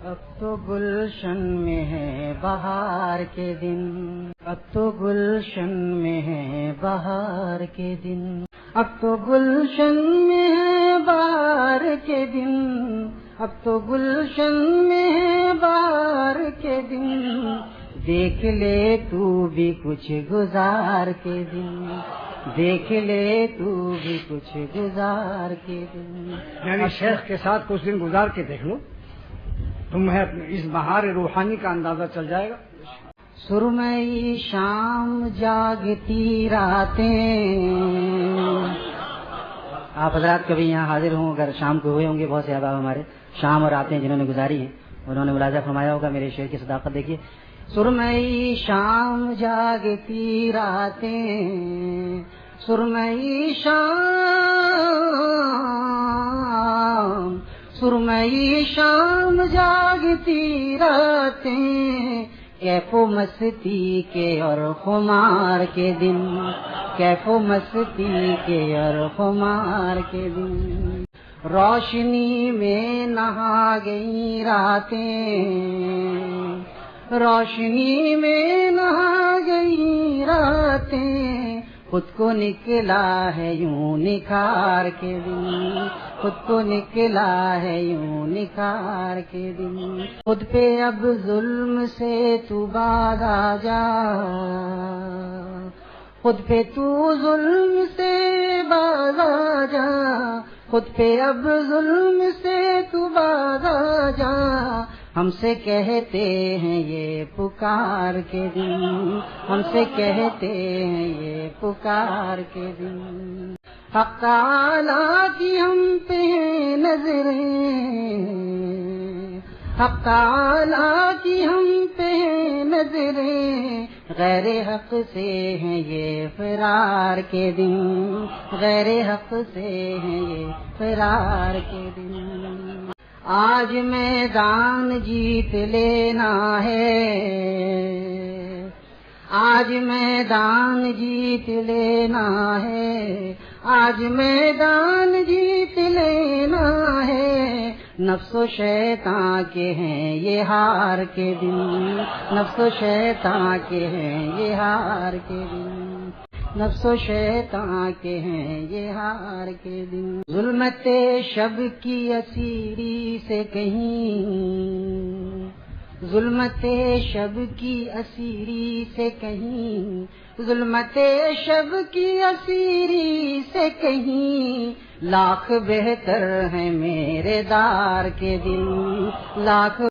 اب تو گلشن میں ہے بہار کے دن، اب تو گلشن میں ہے بہار کے دن، اب تو گلشن میں ہے بہار کے دن، اب تو گلشن میں ہے بہار کے دن، دیکھ لے تو بھی کچھ گزار کے دن، دیکھ لے تو بھی کچھ گزار کے دن. یعنی شیخ کے ساتھ کچھ دن گزار کے دیکھ لو، تمہیں اس بہار روحانی کا اندازہ چل جائے گا. سرمئی شام جاگتی راتیں. آپ حضرات کبھی یہاں حاضر ہوں، اگر شام کو ہوئے ہوں گے، بہت سے احباب ہمارے شام اور راتیں جنہوں نے گزاری ہیں، انہوں نے ملاحظہ فرمایا ہوگا میرے شعر کی صداقت دیکھیے. سرمئی شام جاگتی راتیں، سرمئی شام، سرمئی شام جاگتی راتیں، کیف و مستی کے اور خمار کے دن، کیف و مستی کے اور خمار کے دن، روشنی میں نہا گئی راتیں، روشنی میں نہا گئی راتیں، خود کو نکلا ہے یوں نکھار کے دن، خود کو نکلا ہے یوں نکھار کے دن، خود پہ اب ظلم سے تو باز آ جا، خود پہ تو ظلم سے باز آ جا، خود پہ اب ظلم سے تو باز آ جا، ہم سے کہتے ہیں یہ پکار کے دن، ہم سے کہتے ہیں یہ پکار کے دن، حق تعالیٰ کی ہم پہ نظریں، حق تعالیٰ کی ہم پہ نظریں، غیر حق سے ہیں یہ فرار کے دن، غیر حق سے ہیں یہ فرار کے دن. آج میدان جیت لینا ہے، آج میدان جیت لینا ہے، آج میدان جیت لینا ہے، نفس و شیطان کے ہیں یہ ہار کے دن، نفس و شیطان کے ہیں یہ ہار کے دن، نفس و شیطان کے ہیں یہ ہار کے دن. ظلمت شب کی اسیری سے کہیں، ظلمت شب کی اسیری سے کہیں، ظلمت شب کی اسیری سے کہیں، لاکھ بہتر ہیں میرے دار کے دن، لاکھ